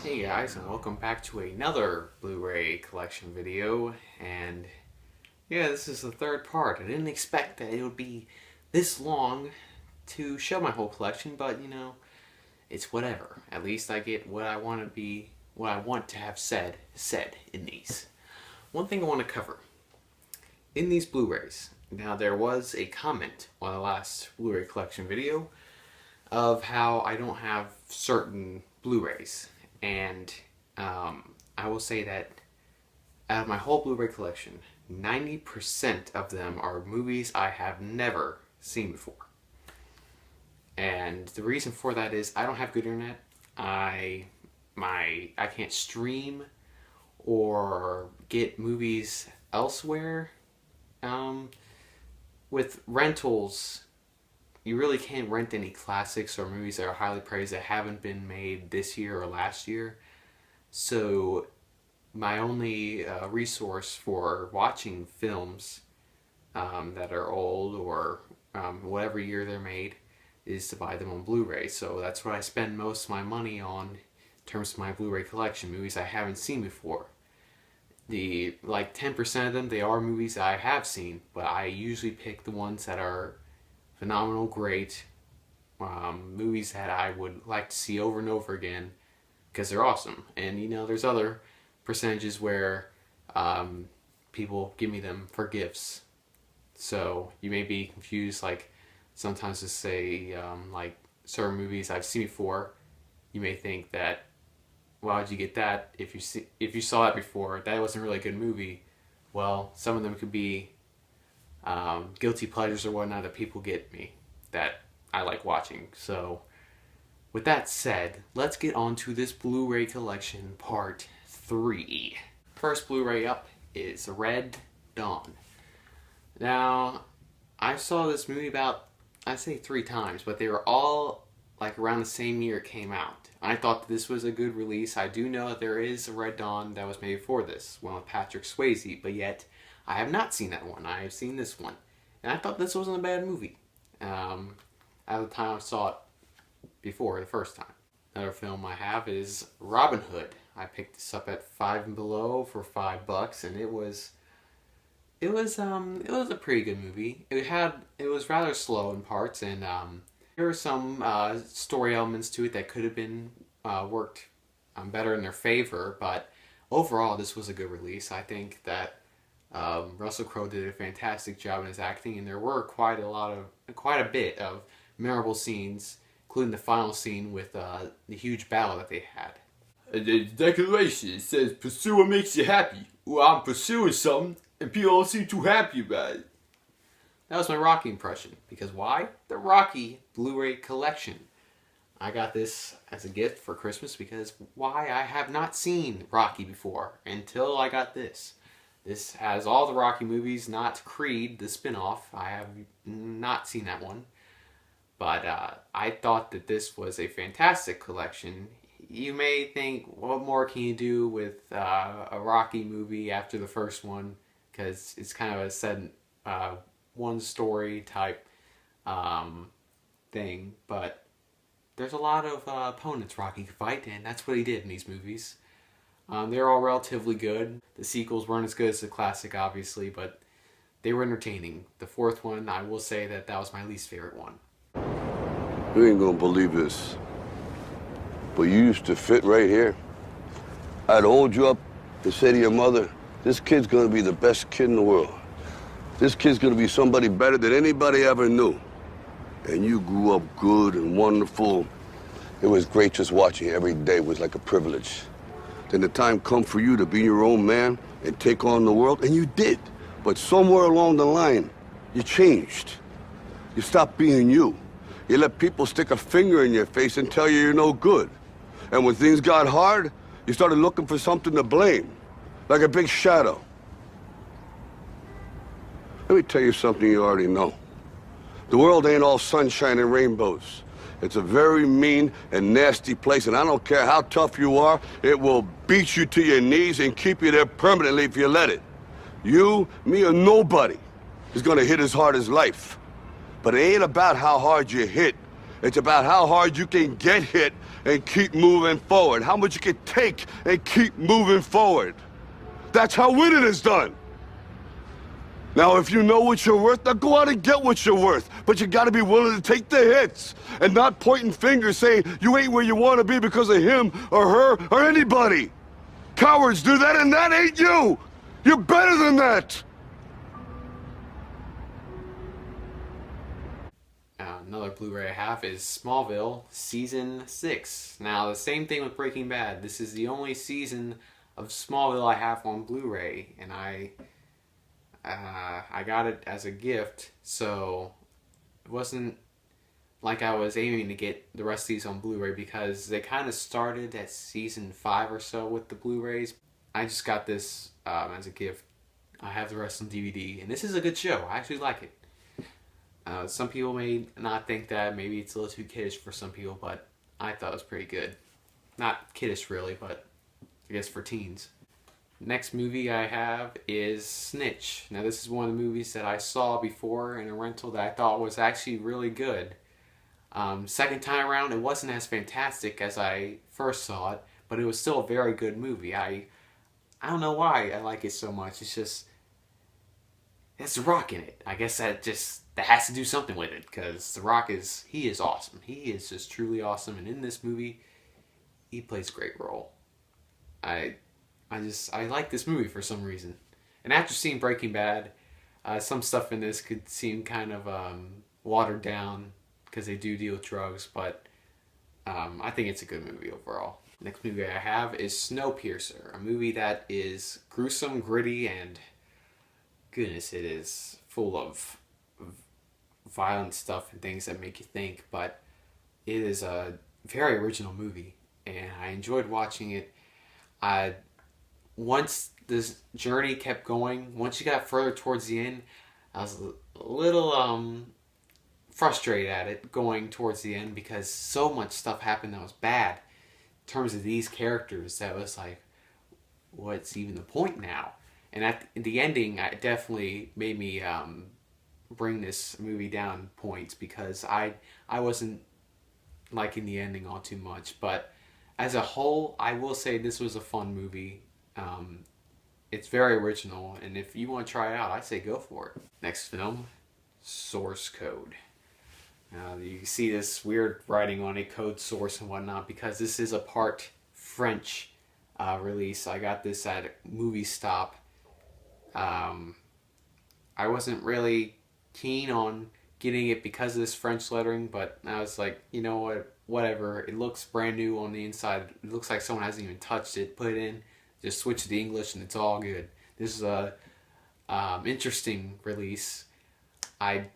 Hey guys, and welcome back to another Blu-ray collection video. And yeah, this is the third part. I didn't expect that it would be this long to show my whole collection, but you know, it's whatever. At least I get what I want to have said in these. One thing I want to cover in these Blu-rays. Now, there was a comment on the last Blu-ray collection video of how I don't have certain Blu-rays. And I will say that out of my whole Blu-ray collection, 90% of them are movies I have never seen before. And the reason for that is I don't have good internet. I can't stream or get movies elsewhere. With rentals, you really can't rent any classics or movies that are highly praised that haven't been made this year or last year. So my only resource for watching films that are old or whatever year they're made is to buy them on Blu-ray. So that's what I spend most of my money on in terms of my Blu-ray collection, movies I haven't seen before. Like 10% of them, they are movies that I have seen, but I usually pick the ones that are phenomenal, great, movies that I would like to see over and over again because they're awesome. And you know, there's other percentages where people give me them for gifts. So you may be confused, like sometimes to say like certain movies I've seen before, you may think that, why would you get that if you saw that before? That wasn't really a good movie. Well, some of them could be guilty pleasures or whatnot that people get me that I like watching. So with that said, let's get on to this Blu-ray collection part 3. First Blu-ray up is Red Dawn. Now, I saw this movie about, I'd say 3 times, but they were all like around the same year it came out. I thought that this was a good release. I do know that there is a Red Dawn that was made before this, one with Patrick Swayze, but yet I have not seen that one. I have seen this one. And I thought this wasn't a bad movie. At the time I saw it before, the first time. Another film I have is Robin Hood. I picked this up at Five and Below for $5, and it was a pretty good movie. It was rather slow in parts, and there were some story elements to it that could have been worked better in their favor, but overall this was a good release. I think that Russell Crowe did a fantastic job in his acting, and there were quite a bit of memorable scenes, including the final scene with the huge battle that they had. The declaration says, "Pursue what makes you happy." Well, I'm pursuing something, and people don't seem too happy about it. That was my Rocky impression. Because why? The Rocky Blu-ray collection. I got this as a gift for Christmas because why? I have not seen Rocky before until I got this. This has all the Rocky movies, not Creed, the spin-off. I have not seen that one. But I thought that this was a fantastic collection. You may think, what more can you do with a Rocky movie after the first one? Because it's kind of a set one story type thing. But there's a lot of opponents Rocky could fight, and that's what he did in these movies. They're all relatively good. The sequels weren't as good as the classic, obviously, but they were entertaining. The fourth one, I will say that was my least favorite one. You ain't gonna believe this, but you used to fit right here. I'd hold you up and say to your mother, this kid's gonna be the best kid in the world. This kid's gonna be somebody better than anybody ever knew. And you grew up good and wonderful. It was great just watching you every day. It was like a privilege. Then the time come for you to be your own man and take on the world, and you did. But somewhere along the line, you changed. You stopped being you. You let people stick a finger in your face and tell you you're no good. And when things got hard, you started looking for something to blame, like a big shadow. Let me tell you something you already know. The world ain't all sunshine and rainbows. It's a very mean and nasty place, and I don't care how tough you are, it will beat you to your knees and keep you there permanently if you let it. You, me, or nobody is gonna hit as hard as life. But it ain't about how hard you hit. It's about how hard you can get hit and keep moving forward. How much you can take and keep moving forward. That's how winning is done. Now, if you know what you're worth, now go out and get what you're worth. But you gotta be willing to take the hits and not pointing fingers saying you ain't where you wanna be because of him or her or anybody. Cowards do that, and that ain't you. You're better than that. Another Blu-ray I have is Smallville Season 6. Now, the same thing with Breaking Bad. This is the only season of Smallville I have on Blu-ray, and I got it as a gift, so it wasn't like I was aiming to get the rest of these on Blu-ray because they kind of started at Season 5 or so with the Blu-rays. I just got this as a gift. I have the rest on DVD, and this is a good show. I actually like it. Some people may not think that. Maybe it's a little too kiddish for some people, but I thought it was pretty good. Not kiddish really, but I guess for teens. Next movie I have is Snitch. Now this is one of the movies that I saw before in a rental that I thought was actually really good. Second time around it wasn't as fantastic as I first saw it, but it was still a very good movie. I don't know why I like it so much. It's just, it's The Rock in it. I guess that has to do something with it, because The Rock he is awesome. He is just truly awesome, and in this movie, he plays a great role. I like this movie for some reason. And after seeing Breaking Bad, some stuff in this could seem kind of watered down because they do deal with drugs, but I think it's a good movie overall. Next movie I have is Snowpiercer, a movie that is gruesome, gritty, and goodness, it is full of violent stuff and things that make you think, but it is a very original movie, and I enjoyed watching it. Once this journey kept going, once you got further towards the end, I was a little frustrated at it going towards the end because so much stuff happened that was bad in terms of these characters that was like, what's even the point now? And at the ending, it definitely made me bring this movie down points because I wasn't liking the ending all too much. But as a whole, I will say this was a fun movie. It's very original, and if you want to try it out, I say go for it. Next film, Source Code. You see this weird writing on it, code source and whatnot, because this is a part French release. I got this at Movie Stop. I wasn't really keen on getting it because of this French lettering, but I was like, you know what, whatever. It looks brand new on the inside. It looks like someone hasn't even touched it. Put it in, just switch to English, and it's all good. This is a interesting release. I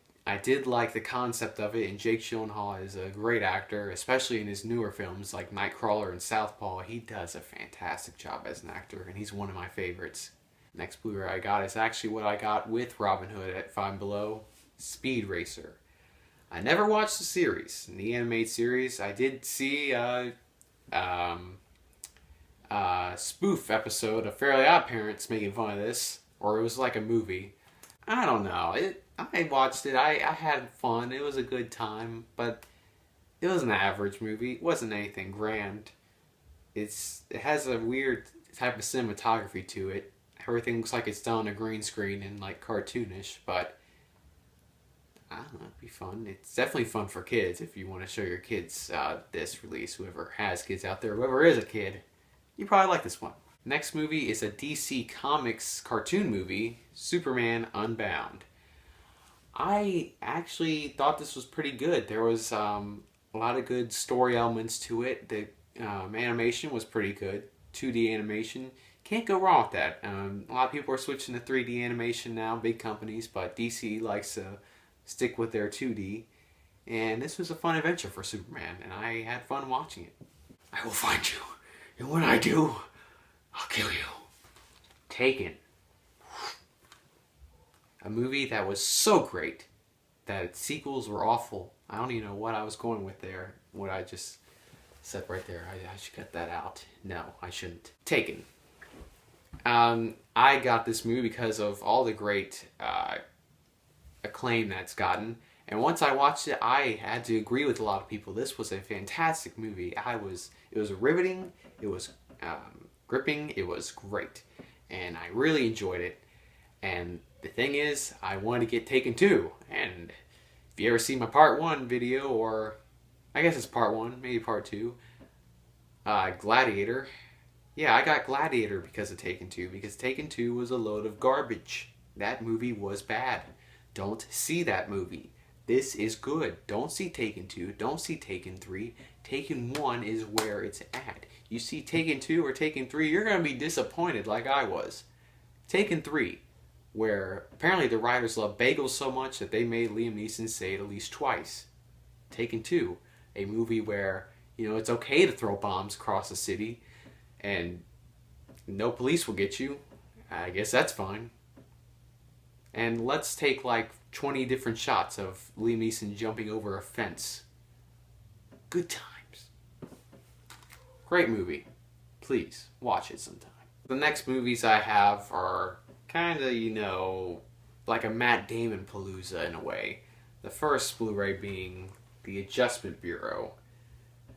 did like the concept of it, and Jake Gyllenhaal is a great actor, especially in his newer films like Nightcrawler and Southpaw. He does a fantastic job as an actor, and he's one of my favorites. Next Blu-ray I got is actually what I got with Robin Hood at Five Below, Speed Racer. I never watched the series, the animated series. I did see a spoof episode of Fairly Odd Parents making fun of this, or it was like a movie. I don't know. I watched it. I had fun. It was a good time, but it was an average movie. It wasn't anything grand. It has a weird type of cinematography to it. Everything looks like it's done on a green screen and like cartoonish, but I don't know, it'd be fun. It's definitely fun for kids if you want to show your kids this release. Whoever has kids out there, whoever is a kid, you probably like this one. Next movie is a DC Comics cartoon movie, Superman Unbound. I actually thought this was pretty good. There was a lot of good story elements to it. The animation was pretty good. 2D animation. Can't go wrong with that. A lot of people are switching to 3D animation now, big companies, but DC likes to stick with their 2D. And this was a fun adventure for Superman, and I had fun watching it. I will find you, and when I do, I'll kill you. Taken. A movie that was so great that its sequels were awful. I don't even know what I was going with there. What I just said right there. I should cut that out. No, I shouldn't. Taken. I got this movie because of all the great acclaim that's gotten. And once I watched it, I had to agree with a lot of people. This was a fantastic movie. It was riveting, it was gripping, it was great. And I really enjoyed it. And the thing is, I wanted to get Taken 2. And if you ever see my part 1 video, or I guess it's part 1, maybe part 2, Gladiator. Yeah, I got Gladiator because of Taken 2, because Taken 2 was a load of garbage. That movie was bad. Don't see that movie. This is good. Don't see Taken 2. Don't see Taken 3. Taken 1 is where it's at. You see Taken 2 or Taken 3, you're going to be disappointed like I was. Taken 3, where apparently the writers love bagels so much that they made Liam Neeson say it at least twice. Taken 2, a movie where, you know, it's okay to throw bombs across the city and no police will get you. I guess that's fine. And let's take like 20 different shots of Liam Neeson jumping over a fence. Good times. Great movie. Please, watch it sometime. The next movies I have are kind of, you know, like a Matt Damon palooza in a way. The first Blu-ray being The Adjustment Bureau.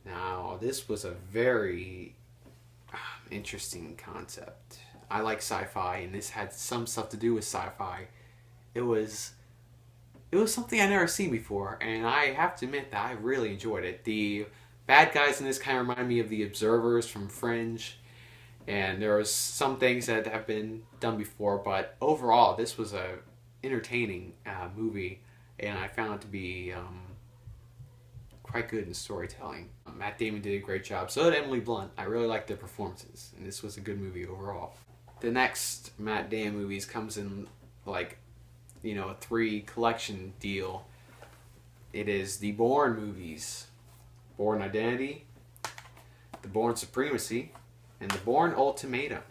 Now, this was a very interesting concept. I like sci-fi, and this had some stuff to do with sci-fi. It was something I never seen before, and I have to admit that I really enjoyed it. The bad guys in this kind of remind me of the observers from Fringe, and there was some things that have been done before, but overall, this was a entertaining movie, and I found it to be quite good in storytelling. Matt Damon did a great job. So did Emily Blunt. I really liked their performances, and this was a good movie overall. The next Matt Damon movies comes in like, you know, a 3 collection deal. It is the Bourne movies: Bourne Identity, the Bourne Supremacy, and the Bourne Ultimatum.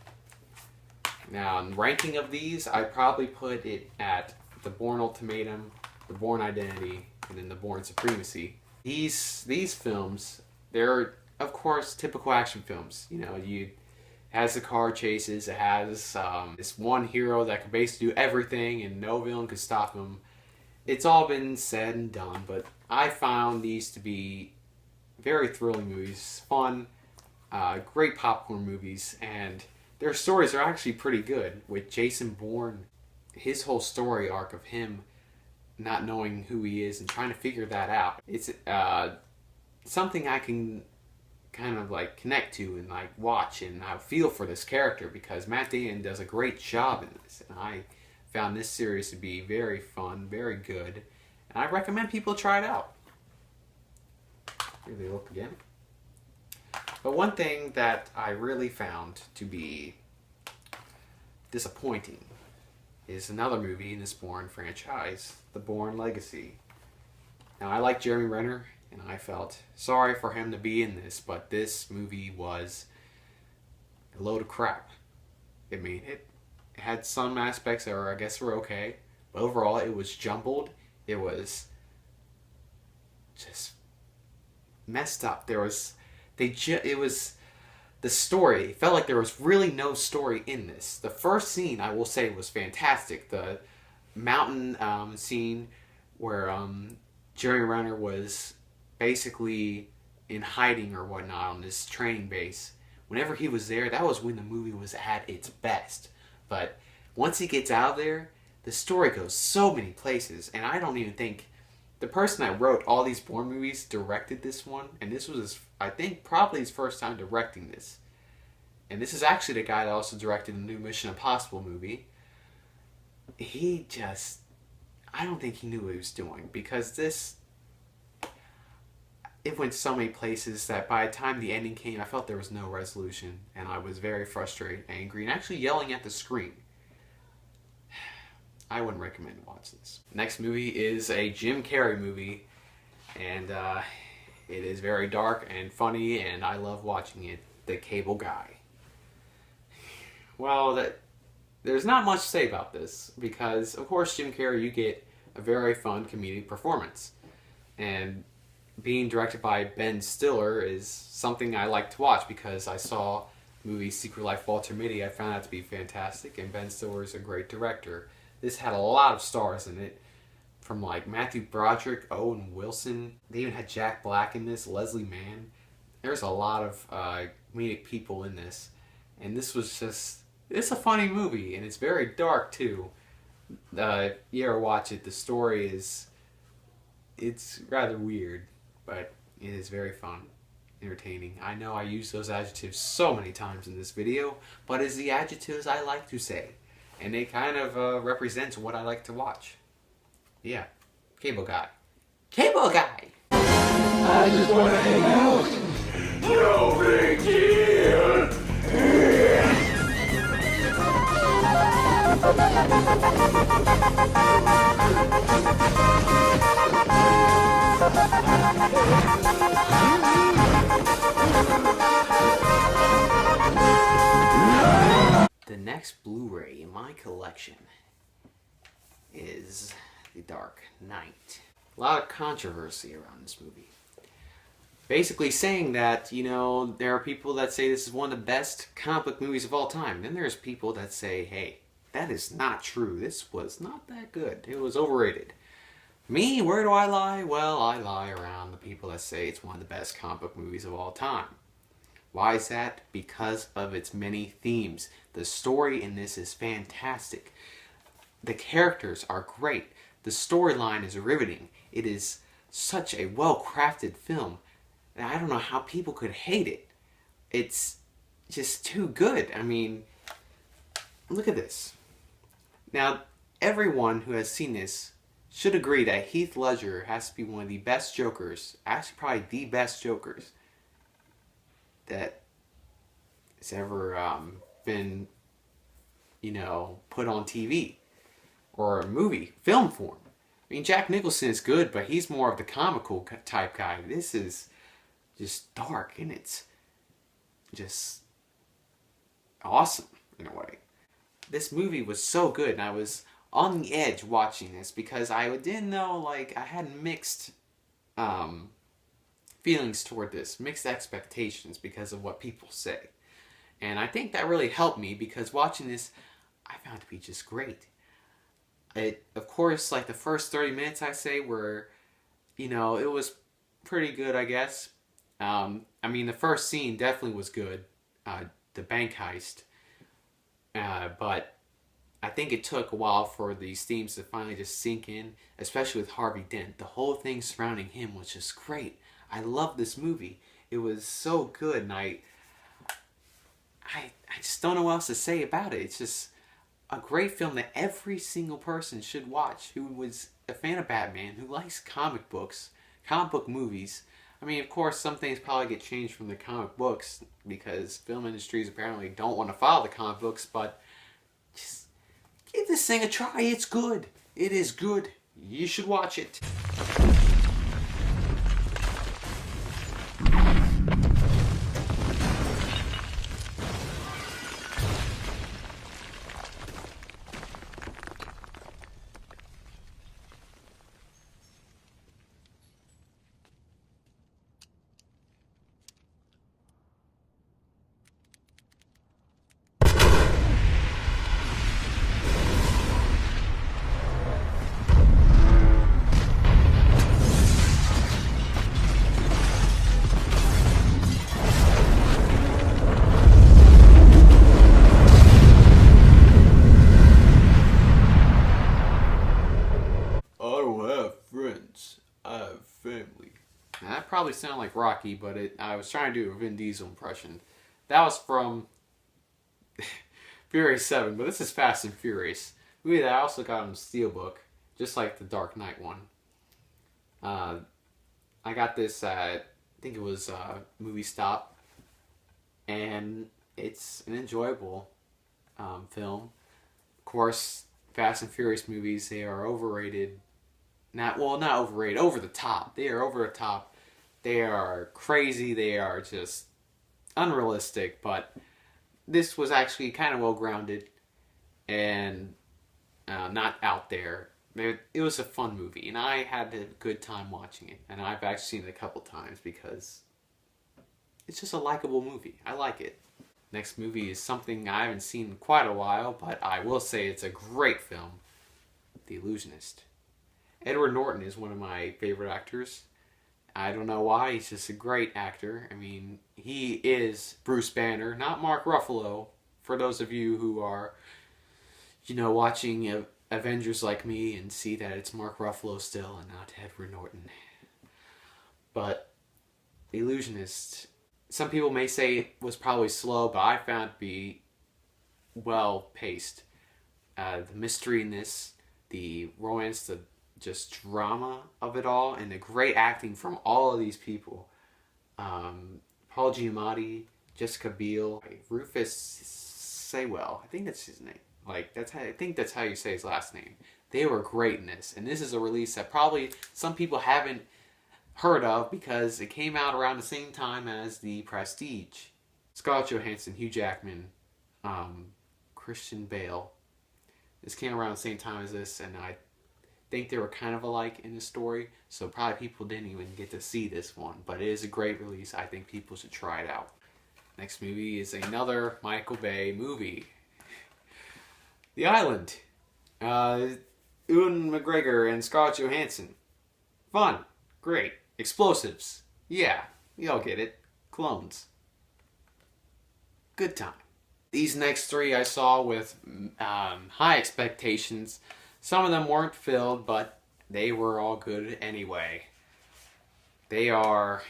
Now, in ranking of these, I probably put it at the Bourne Ultimatum, the Bourne Identity, and then the Bourne Supremacy. These films, they're of course typical action films. You know, it has the car chases, it has this one hero that can basically do everything and no villain could stop him. It's all been said and done, but I found these to be very thrilling movies, fun, great popcorn movies, and their stories are actually pretty good. With Jason Bourne, his whole story arc of him not knowing who he is and trying to figure that out. It's something I can kind of like connect to and like watch, and I feel for this character because Matt Damon does a great job in this. And I found this series to be very fun, very good, and I recommend people try it out. Here they look again. But one thing that I really found to be disappointing is another movie in this Bourne franchise, The Bourne Legacy. Now, I like Jeremy Renner, and I felt sorry for him to be in this, but this movie was a load of crap. I mean, it had some aspects that were, I guess, were okay, but overall, it was jumbled. It was just messed up. The story, it felt like there was really no story in this. The first scene, I will say, was fantastic. The mountain scene where Jeremy Renner was basically in hiding or whatnot on this training base. Whenever he was there, that was when the movie was at its best. But once he gets out of there, the story goes so many places, and I don't even think the person that wrote all these Bourne movies directed this one, and this was, I think, probably his first time directing this. And this is actually the guy that also directed the new Mission Impossible movie. I don't think he knew what he was doing, because it went so many places that by the time the ending came, I felt there was no resolution, and I was very frustrated, angry, and actually yelling at the screen. I wouldn't recommend watching this. Next movie is a Jim Carrey movie, and it is very dark and funny, and I love watching it. The Cable Guy. Well, there's not much to say about this, because of course Jim Carrey, you get a very fun comedic performance, and being directed by Ben Stiller is something I like to watch, because I saw the movie Secret Life of Walter Mitty. I found that to be fantastic, and Ben Stiller is a great director. This had a lot of stars in it. from like Matthew Broderick, Owen Wilson. They even had Jack Black in this, Leslie Mann. There's a lot of comedic people in this, and this was just, it's a funny movie, and it's very dark too. If you ever watch it, the story is, it's rather weird, but it is very fun, entertaining. I know I use those adjectives so many times in this video, but it's the adjectives I like to say, and they kind of represent what I like to watch. Yeah, Cable Guy. Cable Guy! I just want to hang out. No big deal. The next Blu-ray in my collection is The Dark Knight. A lot of controversy around this movie. Basically saying that, you know, there are people that say this is one of the best comic book movies of all time. Then there's people that say, hey, that is not true. This was not that good. It was overrated. Me, where do I lie? Well, I lie around the people that say it's one of the best comic book movies of all time. Why is that? Because of its many themes. The story in this is fantastic. The characters are great. The storyline is riveting. It is such a well-crafted film. And I don't know how people could hate it. It's just too good. I mean, look at this. Now, everyone who has seen this should agree that Heath Ledger has to be one of the best Jokers, actually probably the best Jokers that has ever been, you know, put on TV or a movie, film form. I mean, Jack Nicholson is good, but he's more of the comical type guy. This is just dark, and it's just awesome in a way. This movie was so good, and I was on the edge watching this because I didn't know, like, I had mixed feelings toward this, mixed expectations because of what people say. And I think that really helped me because watching this, I found it to be just great. It, of course, like the first 30 minutes I say were, you know, it was pretty good, I guess. I mean, the first scene definitely was good, the bank heist, but I think it took a while for these themes to finally just sink in, especially with Harvey Dent. The whole thing surrounding him was just great. I loved this movie. It was so good, and I just don't know what else to say about it. It's just a great film that every single person should watch who was a fan of Batman, who likes comic books, comic book movies. I mean, of course, some things probably get changed from the comic books because film industries apparently don't want to follow the comic books, but just give this thing a try. It's good. It is good. You should watch it. That probably sounded like Rocky, but I was trying to do a Vin Diesel impression. That was from Furious 7, but this is Fast and Furious. Movie that I also got on Steelbook, just like the Dark Knight one. I got this at, I think it was Movie Stop, and it's an enjoyable film. Of course, Fast and Furious movies, they are overrated. Not overrated, over the top. They are over the top. They are crazy. They are just unrealistic. But this was actually kind of well grounded and not out there. It was a fun movie, and I had a good time watching it. And I've actually seen it a couple times because it's just a likable movie. I like it. Next movie is something I haven't seen in quite a while, but I will say it's a great film, The Illusionist. Edward Norton is one of my favorite actors. I don't know why, he's just a great actor. I mean, he is Bruce Banner, not Mark Ruffalo. For those of you who are, watching Avengers like me and see that it's Mark Ruffalo still and not Edward Norton. But The Illusionist, some people may say it was probably slow, but I found it to be well paced. The mystery in this, the romance, the just drama of it all, and the great acting from all of these people. Paul Giamatti, Jessica Biel, Rufus Sewell, I think that's his name. I think that's how you say his last name. They were great in this, and this is a release that probably some people haven't heard of because it came out around the same time as The Prestige. Scarlett Johansson, Hugh Jackman, Christian Bale. This came around the same time as this, and I think they were kind of alike in the story, so probably people didn't even get to see this one, but it is a great release. I think people should try it out. Next movie is another Michael Bay movie. The Island. Ewan McGregor and Scarlett Johansson. Fun. Great. Explosives. Yeah, you all get it. Clones. Good time. These next three I saw with high expectations. Some of them weren't filled, but they were all good anyway. They are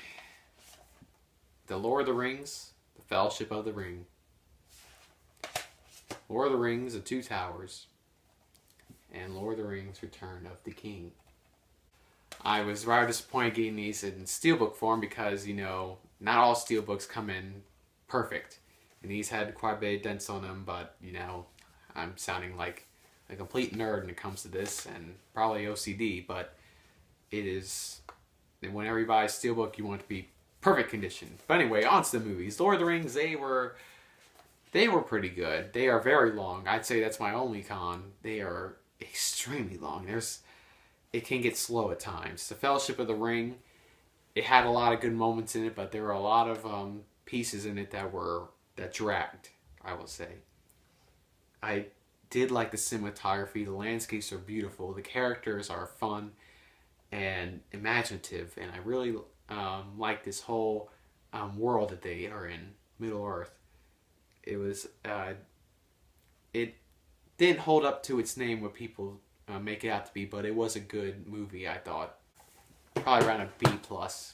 The Lord of the Rings, The Fellowship of the Ring, Lord of the Rings, The Two Towers, and Lord of the Rings, Return of the King. I was rather disappointed getting these in steelbook form because, not all steelbooks come in perfect. And these had quite a bit of dents on them, but, I'm sounding like a complete nerd when it comes to this, and probably OCD, but it is, whenever you buy a steelbook, you want it to be perfect condition. But anyway, on to the movies. Lord of the Rings, they were pretty good. They are very long. I'd say that's my only con. They are extremely long. It can get slow at times. The Fellowship of the Ring, it had a lot of good moments in it, but there were a lot of pieces in it that dragged, I will say. I did like the cinematography. The landscapes are beautiful. The characters are fun and imaginative, and I really like this whole world that they are in, Middle Earth. It was it didn't hold up to its name what people make it out to be, but it was a good movie, I thought. Probably around a B+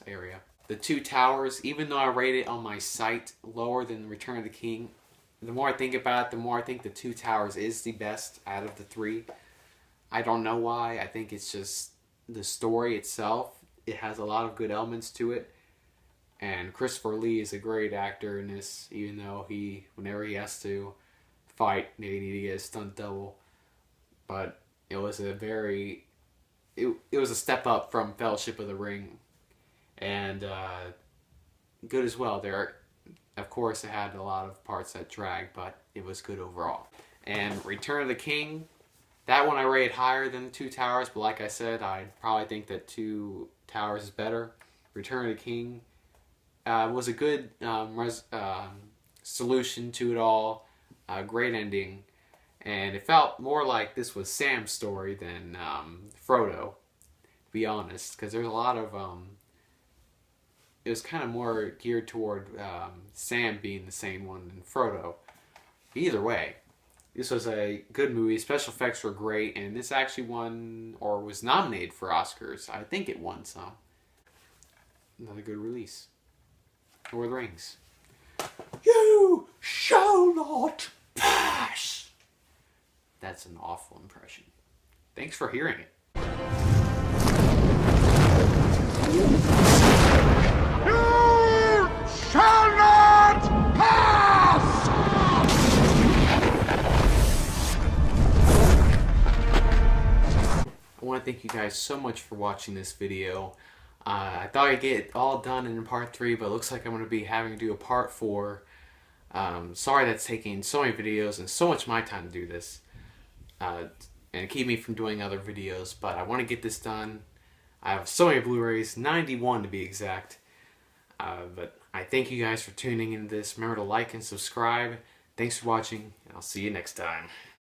area. The Two Towers, even though I rate it on my site lower than Return of the King, the more I think about it, the more I think The Two Towers is the best out of the three. I don't know why. I think it's just the story itself. It has a lot of good elements to it. And Christopher Lee is a great actor in this, even though whenever he has to fight, they need to get a stunt double. But it was it was a step up from Fellowship of the Ring. And good as well. Of course, it had a lot of parts that dragged, but it was good overall. And Return of the King, that one I rate higher than The Two Towers, but like I said, I probably think that Two Towers is better. Return of the King was a good solution to it all, a great ending, and it felt more like this was Sam's story than Frodo, to be honest, because there's a lot of it was kind of more geared toward Sam being the same one than Frodo. Either way, this was a good movie. Special effects were great, and this actually won or was nominated for Oscars. I think it won some. Another good release. Lord of the Rings. You shall not pass. That's an awful impression. Thanks for hearing it. Shall not pass! I want to thank you guys so much for watching this video. I thought I'd get it all done in part 3, but it looks like I'm going to be having to do a part 4. Sorry that's taking so many videos and so much of my time to do this. And keep me from doing other videos, but I want to get this done. I have so many Blu-rays, 91 to be exact. But I thank you guys for tuning into this. Remember to like and subscribe. Thanks for watching, and I'll see you next time.